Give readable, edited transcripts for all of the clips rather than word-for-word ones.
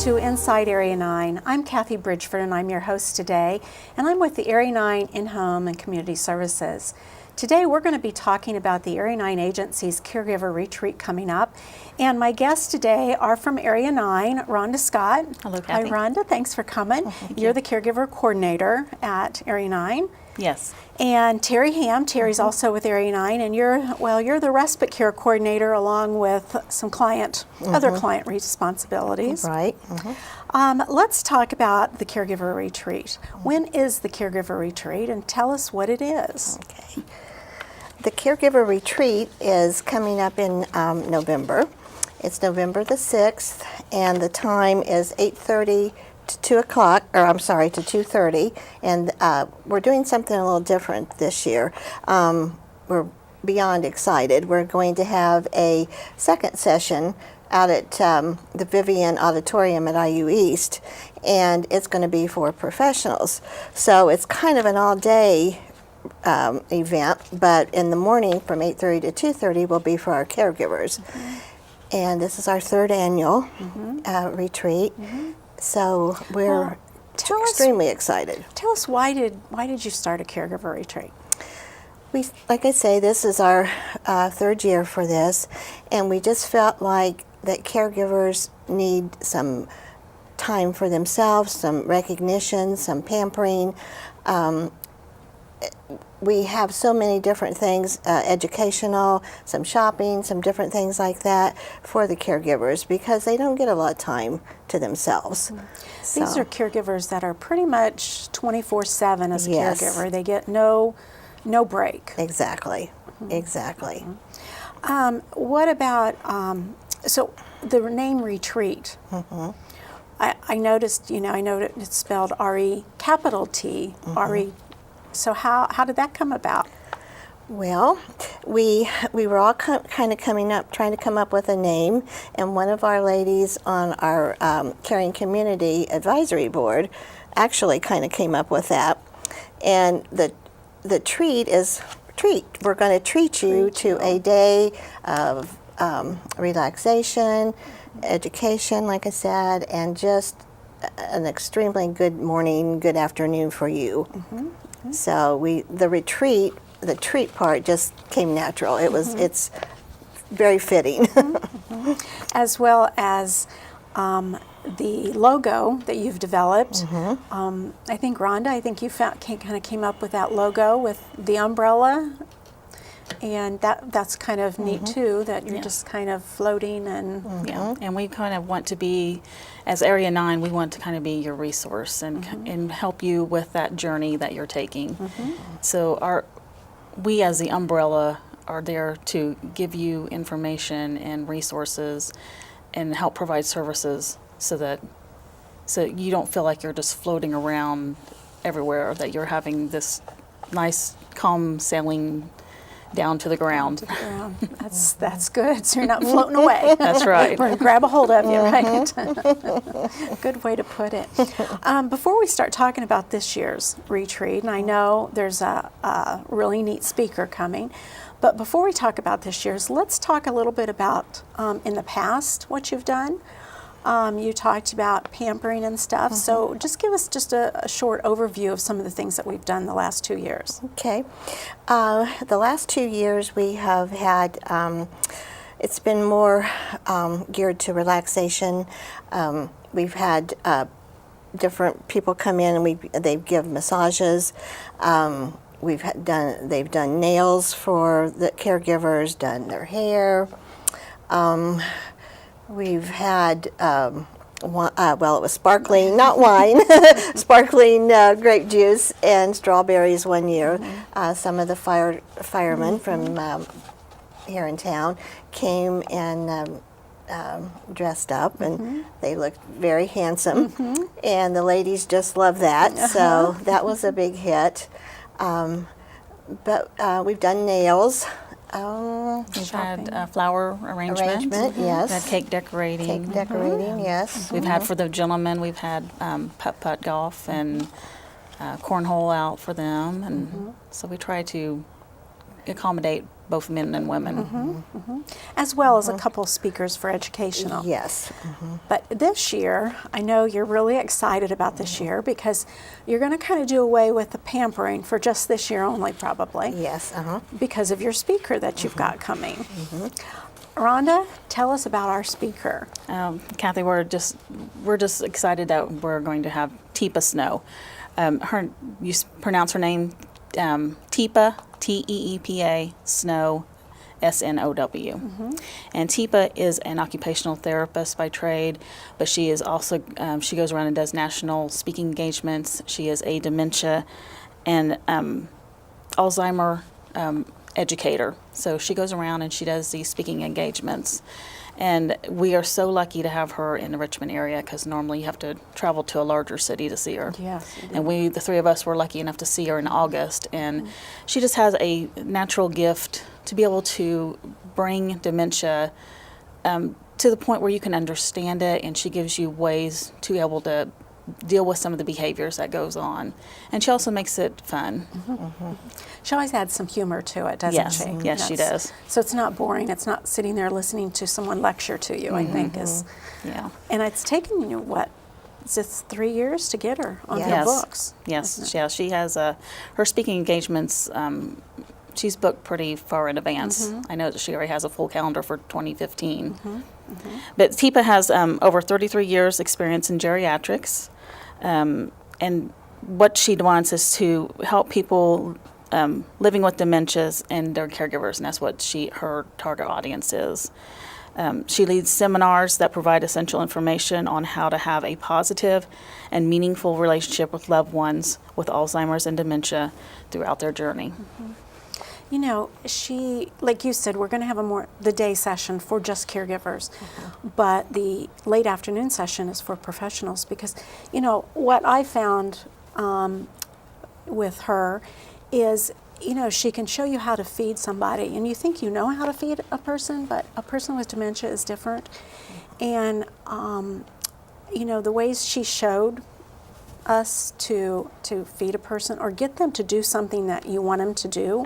to Inside Area 9. I'm Kathy Bridgford and I'm your host today, and I'm with the Area 9 In-Home and Community Services. Today we're going to be talking about the Area 9 agency's Caregiver ReTreat coming up, and my guests today are from Area 9, Rhonda Scott. Hello, Kathy. Hi Rhonda, thanks for coming. You're the Caregiver Coordinator at Area 9. Yes. And Terri Hamm. Terri's also with Area 9, and you're the respite care coordinator along with some other client responsibilities. Right. Let's talk about the Caregiver ReTreat. When is the Caregiver ReTreat, and tell us what it is. Okay. The Caregiver ReTreat is coming up in November. It's November the 6th, and the time is 8:30 to 2 o'clock, or I'm sorry, to 2:30, and we're doing something a little different this year. We're beyond excited. We're going to have a second session out at the Vivian Auditorium at IU East, and it's going to be for professionals. So it's kind of an all-day event, but in the morning from 8:30 to 2:30 will be for our caregivers. And this is our third annual retreat. So we're extremely excited. Tell us, why did you start a Caregiver ReTreat? Like I say, this is our third year for this, and we just felt like that caregivers need some time for themselves, some recognition, some pampering. We have so many different things, educational, some shopping, some different things like that for the caregivers because they don't get a lot of time to themselves. These are caregivers that are pretty much 24/7 as a Yes. caregiver. They get no break. Exactly, exactly. What about, so the name ReTreat? I noticed, I know it's spelled R-E, capital T, R-E. So how did that come about? Well, we were all kind of trying to come up with a name, and one of our ladies on our Caring Community Advisory Board actually kind of came up with that. And the treat is treat. We're going to treat you to a day of relaxation, education, like I said, and just an extremely good morning, good afternoon for you. So the treat part just came natural. It's very fitting. As well as the logo that you've developed. I think Rhonda, you kind of came up with that logo with the umbrella, and that's kind of neat too. That you're just kind of floating and and we kind of want to be, as Area 9, we want to kind of be your resource and help you with that journey that you're taking. So we as the umbrella are there to give you information and resources and help provide services so you don't feel like you're just floating around everywhere, that you're having this nice calm sailing down to the ground. That's good. So you're not floating away. That's right. We're going to grab a hold of you, right? Good way to put it. Before we start talking about this year's retreat, and I know there's a really neat speaker coming, but before we talk about this year's, let's talk a little bit about in the past what you've done. You talked about pampering and stuff, so just give us just a short overview of some of the things that we've done the last 2 years. Okay. The last 2 years we have had, it's been more geared to relaxation. We've had different people come in and they give massages. They've done nails for the caregivers, done their hair. We've had, it was sparkling, not wine, sparkling grape juice and strawberries one year. Some of the firemen from here in town came and dressed up, and they looked very handsome, and the ladies just loved that, so that was a big hit. But we've done nails. We've had flower arrangement. Yes. We've had cake decorating. Cake decorating, yes. We've had, for the gentlemen, we've had putt-putt golf and cornhole out for them, and so we try to accommodate both men and women. As well as a couple speakers for educational. Yes. But this year, I know you're really excited about this year because you're going to kind of do away with the pampering for just this year only, probably. Yes. Because of your speaker that you've got coming. Rhonda, tell us about our speaker. Kathy, we're just excited that we're going to have Teepa Snow. You pronounce her name Teepa, T-E-E-P-A, Snow, S-N-O-W. And Teepa is an occupational therapist by trade, but she is also, she goes around and does national speaking engagements. She is a dementia and Alzheimer educator. So she goes around and she does these speaking engagements. And we are so lucky to have her in the Richmond area because normally you have to travel to a larger city to see her. Yes. And the three of us were lucky enough to see her in August. And she just has a natural gift to be able to bring dementia to the point where you can understand it, and she gives you ways to be able to deal with some of the behaviors that goes on. And she also makes it fun. She always adds some humor to it, doesn't she? Yes, she does. So it's not boring. It's not sitting there listening to someone lecture to you, I think is. Yeah. And it's taken you, what, is it 3 years to get her on her Yes. books? Yes, yeah, she has her speaking engagements. She's booked pretty far in advance. I know that she already has a full calendar for 2015. But Teepa has over 33 years experience in geriatrics, and what she wants is to help people living with dementias and their caregivers, and that's what her target audience is. She leads seminars that provide essential information on how to have a positive and meaningful relationship with loved ones with Alzheimer's and dementia throughout their journey. You know, like you said, we're going to have the day session for just caregivers, but the late afternoon session is for professionals because, you know, what I found with her is, you know, she can show you how to feed somebody, and you think you know how to feed a person, but a person with dementia is different. And, you know, the ways she showed us to feed a person or get them to do something that you want them to do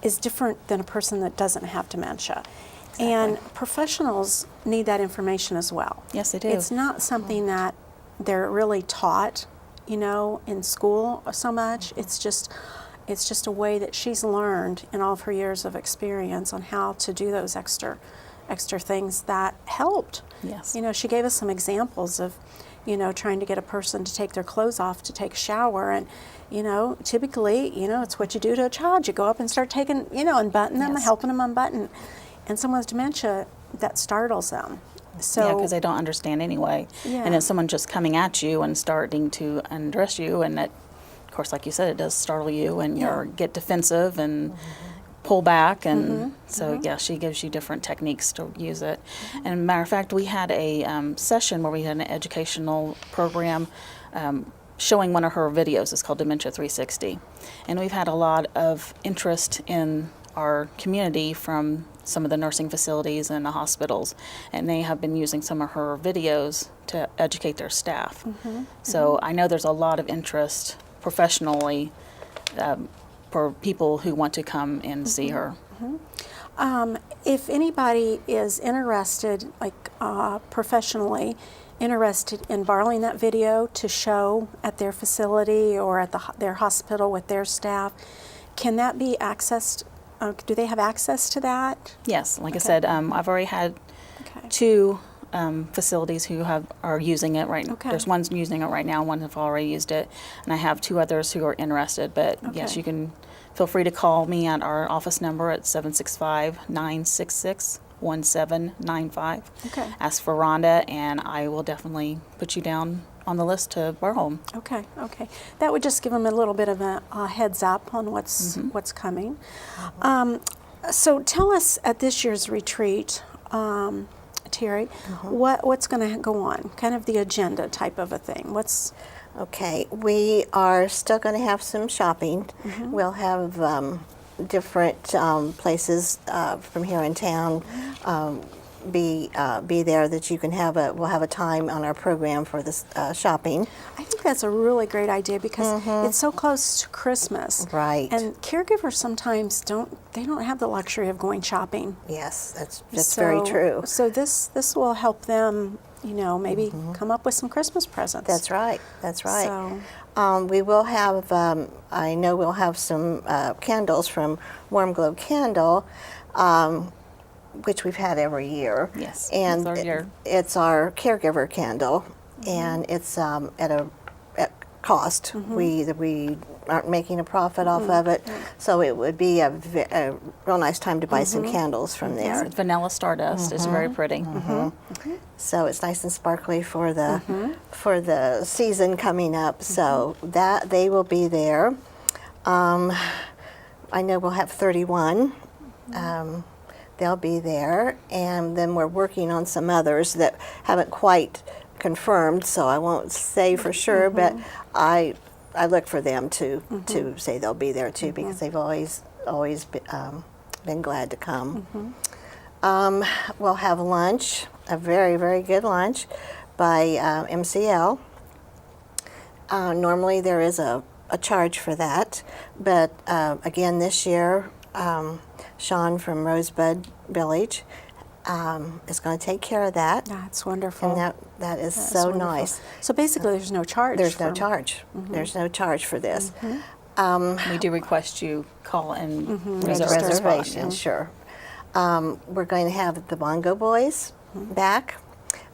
is different than a person that doesn't have dementia. Exactly. And professionals need that information as well. Yes, they do. It's not something that they're really taught, you know, in school so much. It's just a way that she's learned in all of her years of experience on how to do those extra things that helped. Yes. You know, she gave us some examples of, you know, trying to get a person to take their clothes off to take a shower, and you know, typically, you know, it's what you do to a child. You go up and start taking, you know, unbutton them, helping them unbutton. And someone with dementia, that startles them. So, yeah, because they don't understand anyway. Yeah. And it's someone just coming at you and starting to undress you, and that, of course, like you said, it does startle you, and you get defensive and pull back. And so, yeah, she gives you different techniques to use it. And matter of fact, we had a session where we had an educational program showing one of her videos. It's called Dementia 360. And we've had a lot of interest in our community from some of the nursing facilities and the hospitals, and they have been using some of her videos to educate their staff. So I know there's a lot of interest professionally for people who want to come and see her. if anybody is interested, like professionally, interested in borrowing that video to show at their facility or at their hospital with their staff, can that be accessed? Do they have access to that? Yes, like I said, I've already had two facilities who are using it right now. There's one using it right now, one have already used it, and I have two others who are interested. But yes, you can feel free to call me at our office number at 765-966-1795. Okay. Ask for Rhonda, and I will definitely put you down on the list to borrow. Okay. That would just give them a little bit of a heads up on what's coming. So tell us at this year's retreat, Terri, what's going to go on? Kind of the agenda type of a thing. Okay, we are still going to have some shopping. We'll have different places from here in town be there, that you can we'll have a time on our program for this shopping. I think that's a really great idea because it's so close to Christmas. Right. And caregivers sometimes don't have the luxury of going shopping. Yes, that's very true. So this will help them, maybe come up with some Christmas presents. That's right. That's right. So, we will have, I know we'll have some candles from Warm Glow Candle, which we've had every year. Yes, And it's our year. it's our caregiver candle, and it's at cost. We aren't making a profit off of it, so it would be a real nice time to buy some candles from there. It's vanilla stardust. It's very pretty. So it's nice and sparkly for the season coming up. So that they will be there. I know we'll have 31. They'll be there, and then we're working on some others that haven't quite confirmed, so I won't say for sure, but I look for them to say they'll be there too, because they've always been glad to come. We'll have lunch, a very, very good lunch by MCL. Normally there is a charge for that, but again this year Sean from Rosebud Village is going to take care of that. That's wonderful. And that is so wonderful. nice. So basically there's no charge. There's no charge. There's no charge for this. We do request you call and Make a reserve a spot. reservation, sure. We're going to have the Bongo Boys back.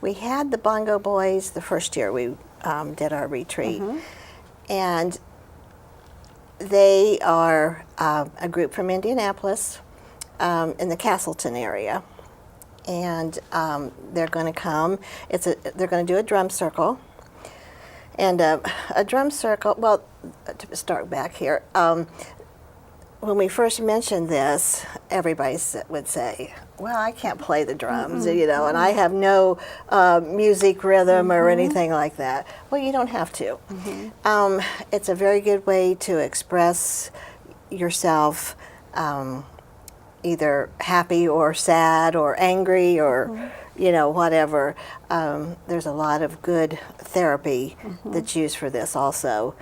We had the Bongo Boys the first year we did our retreat. And they are a group from Indianapolis in the Castleton area. And they're going to come. They're going to do a drum circle. And a drum circle, well, to start back here, when we first mentioned this, everybody would say, well, I can't play the drums, and I have no music rhythm or anything like that. Well, you don't have to. It's a very good way to express yourself, either happy or sad or angry or whatever. There's a lot of good therapy that's used for this also.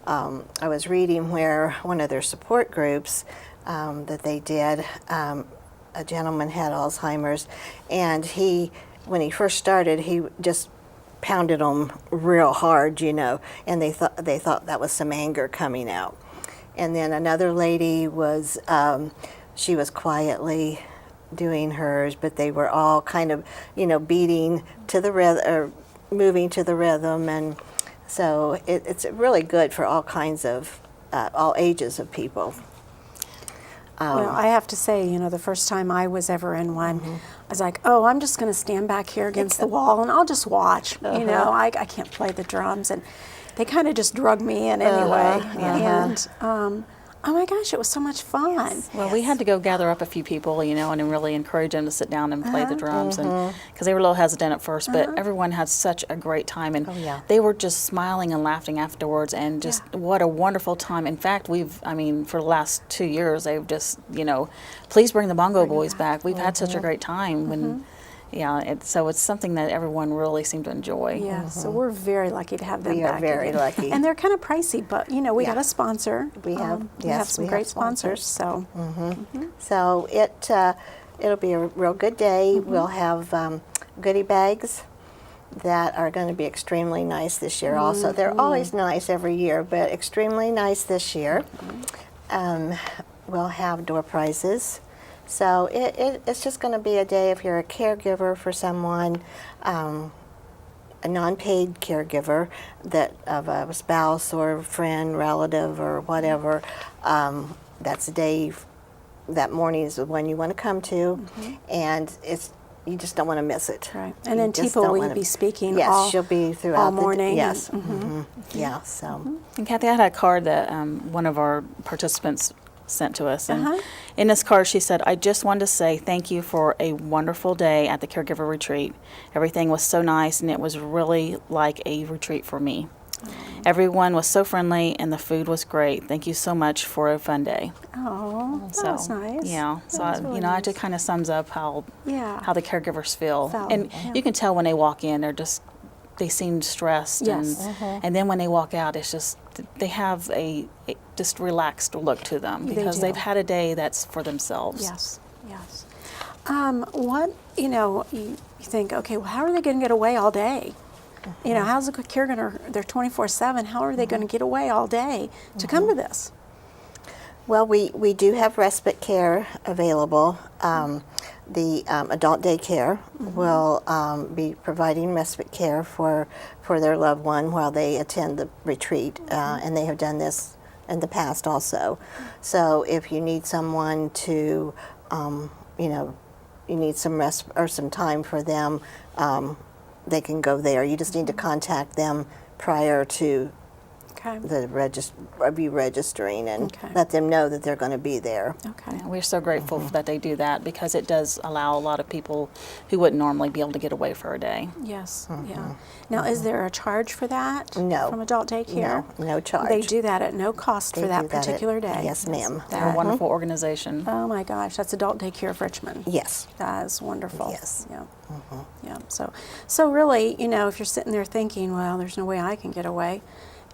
I was reading where one of their support groups that they did, a gentleman had Alzheimer's, and when he first started, he just pounded them real hard, and they thought that was some anger coming out. And then another lady was, she was quietly doing hers, but they were all kind of, beating to the rhythm, or moving to the rhythm, and so it's really good for all kinds of, all ages of people. Well, I have to say, the first time I was ever in one, I was like, oh, I'm just going to stand back here against the wall and I'll just watch. I can't play the drums, and they kind of just drug me in anyway. And oh my gosh, it was so much fun. Well, we had to go gather up a few people, and really encourage them to sit down and play the drums, and because they were a little hestant at first, but everyone had such a great time, and they were just smiling and laughing afterwards, and just what a wonderful time. In fact, for the last 2 years, they've just, please bring the Bongo Boys back. We've had such a great time when. So it's something that everyone really seemed to enjoy. Yeah, so we're very lucky to have them back. We are very lucky. And they're kind of pricey, but we got a sponsor. We have, we have some great sponsors. So, so it'll be a real good day. We'll have goodie bags that are going to be extremely nice this year. Also, they're always nice every year, but extremely nice this year. We'll have door prizes. So it's just going to be a day if you're a caregiver for someone, a non-paid caregiver of a spouse or friend, relative, or whatever. That's the day. That morning is the one you want to come to, and you just don't want to miss it. Right. And then Teepa will be speaking. Yes, she'll be throughout all morning. Yes. Yeah. So. And Kathy, I had a card that one of our participants sent to us, and in this card she said, I just wanted to say thank you for a wonderful day at the Caregiver Retreat. Everything was so nice, and it was really like a retreat for me. Everyone was so friendly, and the food was great. Thank you so much for a fun day. Oh, that So, was nice. Yeah, That so was really it just nice. kind of sums up how the caregivers feel. Felt, And yeah. you can tell when they walk in, they seem stressed. Yes. And then when they walk out, it's just, they have a just relaxed look to them They because do. they've had a day that's for themselves. Yes, yes. You think, okay, well, how are they going to get away all day? How's the caregiver, they're 24/7, how are they going to get away all day to come to this? Well, we do have respite care available. The adult daycare will be providing respite care for their loved one while they attend the retreat, and they have done this in the past also. So if you need someone to, you need some rest or some time for them, they can go there. You just need to contact them prior to Okay. be registering and Okay. let them know that they're going to be there. Okay. We're so grateful that they do that because it does allow a lot of people who wouldn't normally be able to get away for a day. Yes, yeah. Now, is there a charge for that? No. From adult daycare? No charge. They do that at no cost They for that do that at- particular day? Yes, ma'am. They're a wonderful organization. Oh my gosh, that's Adult Daycare of Richmond. Yes. That is wonderful. Yes. Yeah. Yeah. So really, if you're sitting there thinking, well, there's no way I can get away,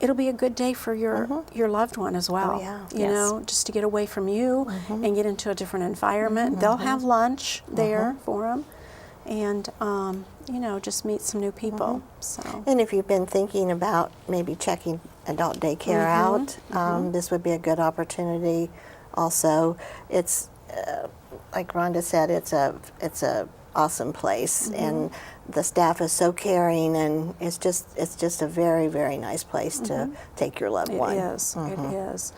it'll be a good day for your loved one as well. Oh, yeah. You know, just to get away from you and get into a different environment. They'll have lunch there for them, and just meet some new people. So. And if you've been thinking about maybe checking adult daycare out, this would be a good opportunity. Also, it's like Rhonda said, it's a awesome place, and the staff is so caring, and it's just a very, very nice place to take your loved one. It is. It is.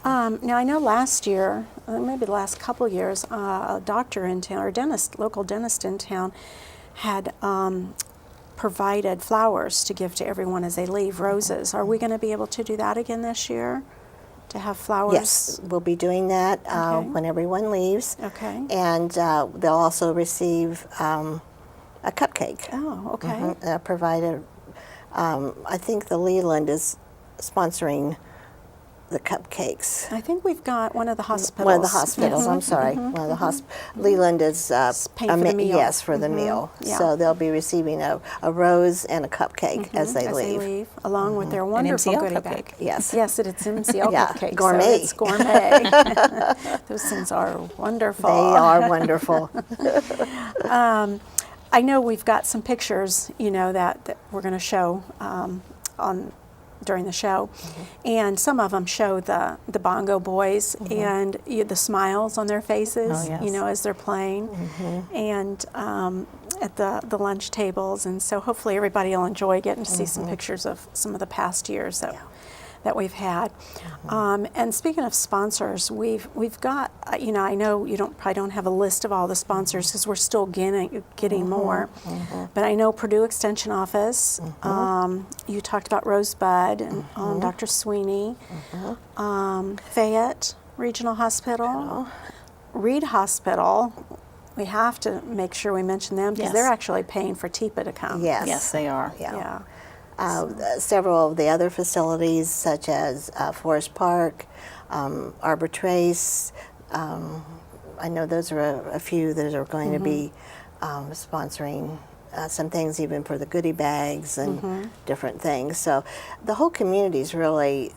Now I know last year, maybe the last couple years, a doctor in town or local dentist in town, had provided flowers to give to everyone as they leave, roses. Are we going to be able to do that again this year? To have flowers? Yes, we'll be doing that Okay. when everyone leaves. Okay. And they'll also receive a cupcake. Oh, okay. Provided, I think the Leland is sponsoring the cupcakes. I think we've got one of the hospitals. One of the hospitals, I'm sorry. One of the Leland is paying for the meal. Yes, for the meal. Yeah. So they'll be receiving a rose and a cupcake as they leave. Along with their wonderful MCL goodie cupcake. bag. Yes. Yes, it's MCL Yeah, cupcake. gourmet. So it's gourmet. Those things are wonderful. They are wonderful. I know we've got some pictures, that we're going to show during the show, and some of them show the bongo boys and the smiles on their faces, Oh, yes. as they're playing, and at the lunch tables, and so hopefully everybody will enjoy getting to see some pictures of some of the past years that we've had. And speaking of sponsors, we've got, I know you probably don't have a list of all the sponsors because we're still getting more, but I know Purdue Extension Office, you talked about Rosebud and Dr. Sweeney, Fayette Regional Hospital, Reed Hospital. We have to make sure we mention them because Yes. they're actually paying for TIPA to come. Yes. Yes, they are. Yeah. Several of the other facilities, such as Forest Park, Arbor Trace, I know those are a few that are going to be sponsoring some things, even for the goodie bags and different things. So the whole community is really,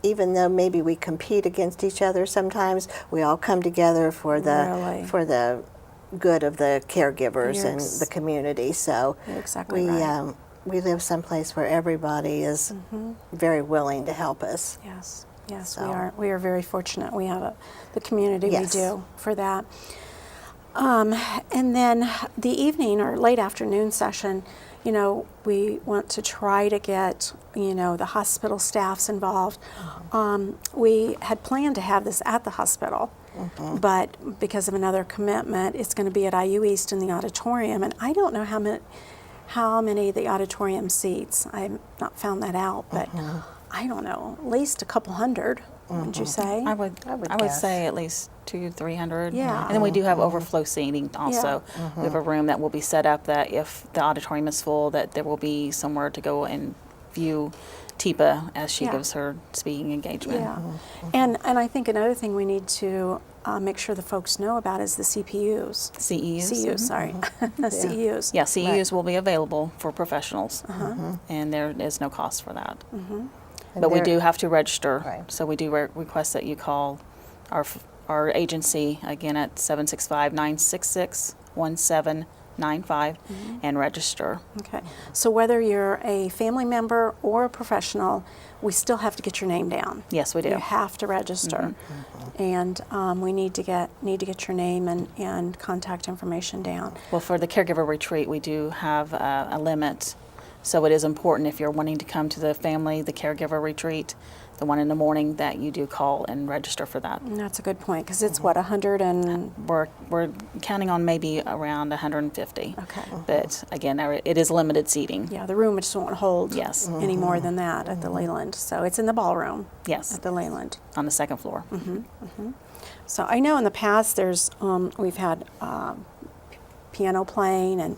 even though maybe we compete against each other sometimes, we all come together for Really? the good of the caregivers You're and the community. So You're exactly right. we live someplace where everybody is very willing to help us. Yes, So. we are very fortunate. We have the community Yes. we do for that. And then the evening or late afternoon session, we want to try to get, the hospital staffs involved. We had planned to have this at the hospital, but because of another commitment, it's going to be at IU East in the auditorium, and I don't know how many of the auditorium seats. I have not found that out, but I don't know, at least a couple hundred, would you say? I would guess. say at least 200-300. Yeah. And then we do have overflow seating also. We have a room that will be set up that if the auditorium is full, that there will be somewhere to go and view TIPA as she Yeah. gives her speaking engagement. Yeah. And I think another thing we need to make sure the folks know about is the CPUs. CEUs. CEUs, sorry. CEUs. Yeah, CEUs will be available for professionals, Uh-huh. and there is no cost for that. And But we they're- do have to register, Right. so we do request that you call our agency again at 765-966-1795 and register. Okay. So whether you're a family member or a professional, we still have to get your name down. Yes, we do. You have to register, and we need to get your name and contact information down. Well, for the Caregiver Retreat, we do have a limit, so it is important if you're wanting to come to the Caregiver Retreat, the one in the morning, that you do call and register for that. And that's a good point because it's what 100 and We're counting on maybe around 150. okay. But again, it is limited seating. Yeah, the room just won't hold Yes. any more than that at the Leyland. So it's in the ballroom Yes, at the Leyland. on the second floor. So I know in the past there's we've had piano playing and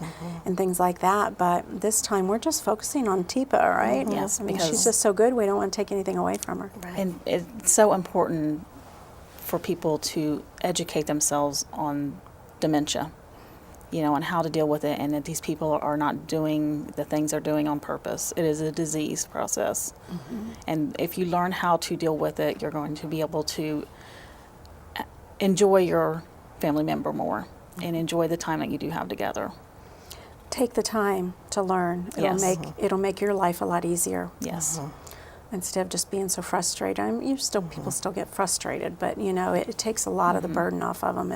things like that, but this time we're just focusing on Tipa, right? Yes, I mean, she's because- just so good. We don't want to take anything away from her. And it's so important for people to educate themselves on dementia, and how to deal with it, and that these people are not doing the things they're doing on purpose. It is a disease process. And if you learn how to deal with it, you're going to be able to enjoy your family member more and enjoy the time that you do have together. Take the time to learn. Yes. It'll make your life a lot easier Yes. instead of just being so frustrated. I mean, people still get frustrated, but it takes a lot of the burden off of them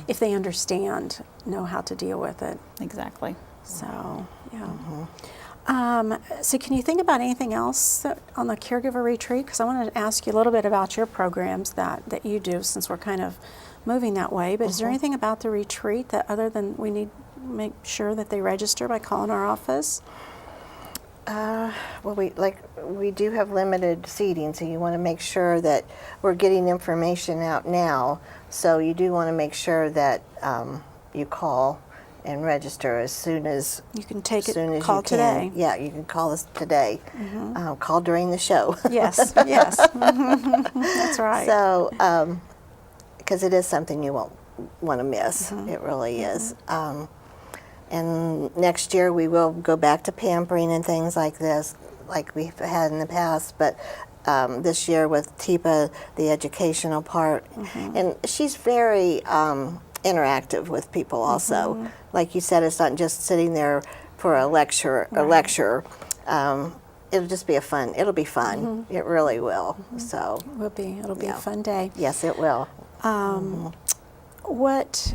if they know how to deal with it. Exactly. So, yeah. So can you think about anything else on the Caregiver Retreat? Because I wanted to ask you a little bit about your programs that you do, since we're kind of moving that way. But is there anything about the retreat that, other than we need to make sure that they register by calling our office? Well, we do have limited seating, so you want to make sure that we're getting information out now. So you do want to make sure that you call and register as soon as You can take as soon it, as call you can. today. Yeah, you can call us today. Call during the show. Yes, yes. That's right. So, because it is something you won't want to miss. It really is. And next year we will go back to pampering and things like this, like we've had in the past. But this year with Tipa, the educational part, and she's very interactive with people also. Like you said, it's not just sitting there for a lecture. It'll just be it'll be fun. It really will. So, It'll be Yeah. a fun day. yes, it will. What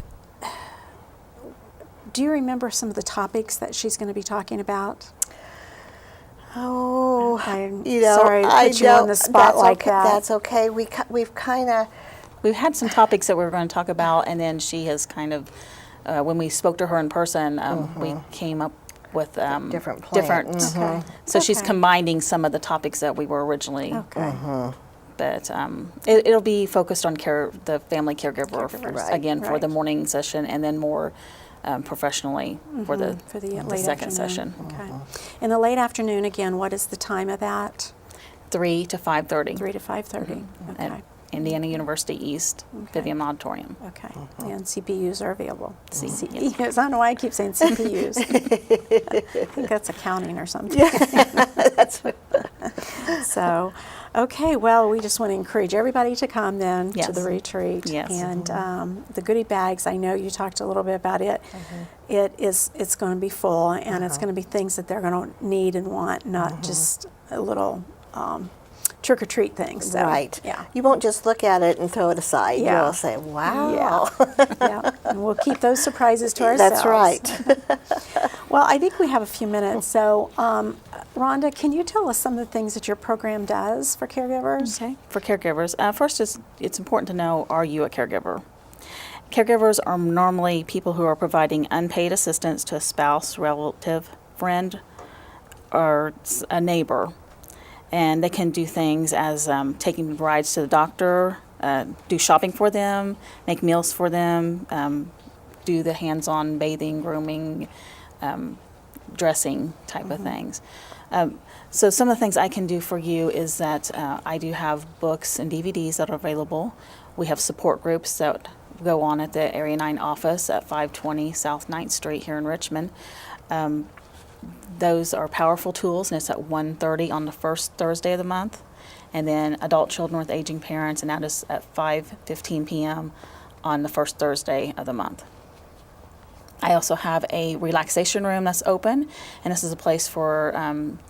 do you remember some of the topics that she's going to be talking about? Oh, I'm you know, sorry to I put you know, on the spot that's like okay, that. That's okay. We've kind of, We've had some topics that we were going to talk about, and then she has kind of, when we spoke to her in person, we came up with different plan. Okay. So she's Okay. combining some of the topics that we were originally. Okay. But it'll be focused on the family caregiver Caregivers. again for Right. the morning session, and then more professionally for the late second afternoon. session. Okay. In the late afternoon, again, what is the time of that? 3 to 5:30. 3 to 5:30. Okay. At Indiana University East, Vivian Auditorium. Okay. And CPUs are available. CPUs. CPUs. I don't know why I keep saying CPUs. I think that's accounting or something. So, okay. Well, we just want to encourage everybody to come then to Yes. the retreat. Yes. And the goodie bags. I know you talked a little bit about it. It's going to be full, and it's going to be things that they're going to need and want, not just a little trick or treat things. So, right. Yeah. You won't just look at it and throw it aside. Yeah. You'll say, wow. Yeah, and we'll keep those surprises to ourselves. That's right. Well, I think we have a few minutes. So, Rhonda, can you tell us some of the things that your program does for caregivers? Okay. For caregivers, first it's important to know, are you a caregiver? Caregivers are normally people who are providing unpaid assistance to a spouse, relative, friend, or a neighbor. And they can do things as taking rides to the doctor, do shopping for them, make meals for them, do the hands-on bathing, grooming, dressing type of things. So some of the things I can do for you is that I do have books and DVDs that are available. We have support groups that go on at the Area 9 office at 520 South 9th Street here in Richmond. Those are powerful tools, and it's at 1:30 on the first Thursday of the month. And then adult children with aging parents, and that is at 5:15 p.m. on the first Thursday of the month. I also have a relaxation room that's open, and this is a place for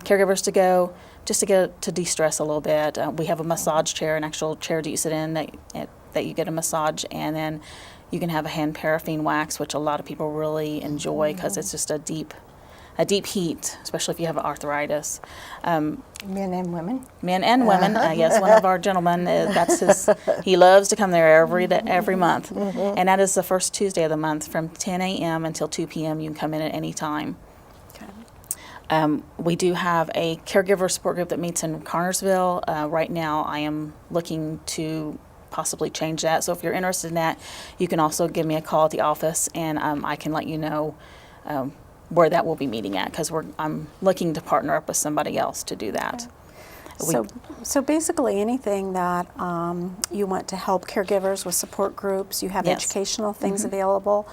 caregivers to go just to get to de-stress a little bit. We have a massage chair, an actual chair that you sit in that you get a massage, and then you can have a hand paraffin wax, which a lot of people really enjoy because it's just a deep heat, especially if you have arthritis. Men and women? Men and women. Yes, one of our gentlemen, he loves to come there every month. And that is the first Tuesday of the month from 10 a.m. until 2 p.m. You can come in at any time. Okay. We do have a caregiver support group that meets in Connersville. Right now, I am looking to possibly change that. So if you're interested in that, you can also give me a call at the office, and I can let you know where that will be meeting at, because I'm looking to partner up with somebody else to do that. Okay. So basically anything that you want to help caregivers with support groups, you have Yes. educational things available,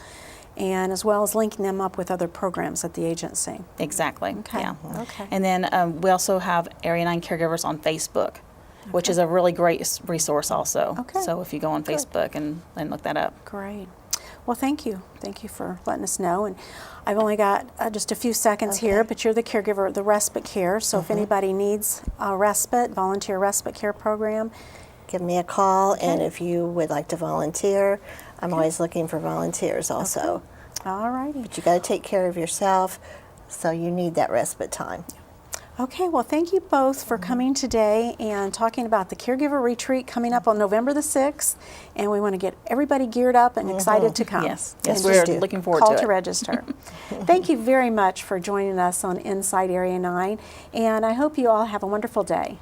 and as well as linking them up with other programs at the agency. Exactly. Okay. Yeah. Okay. And then we also have Area 9 Caregivers on Facebook, which is a really great resource also. Okay. So if you go on Good. Facebook and look that up. Great. Well, thank you. Thank you for letting us know. And I've only got just a few seconds here, but you're the caregiver of the respite care. So if anybody needs a volunteer respite care program, Give me a call, and if you would like to volunteer, I'm always looking for volunteers also. all righty. But you got to take care of yourself, so you need that respite time. Okay, well, thank you both for coming today and talking about the Caregiver Retreat coming up on November the 6th. And we want to get everybody geared up and excited to come. Yes. And Yes, just we're looking forward call to to it. register. Thank you very much for joining us on Inside Area 9. And I hope you all have a wonderful day.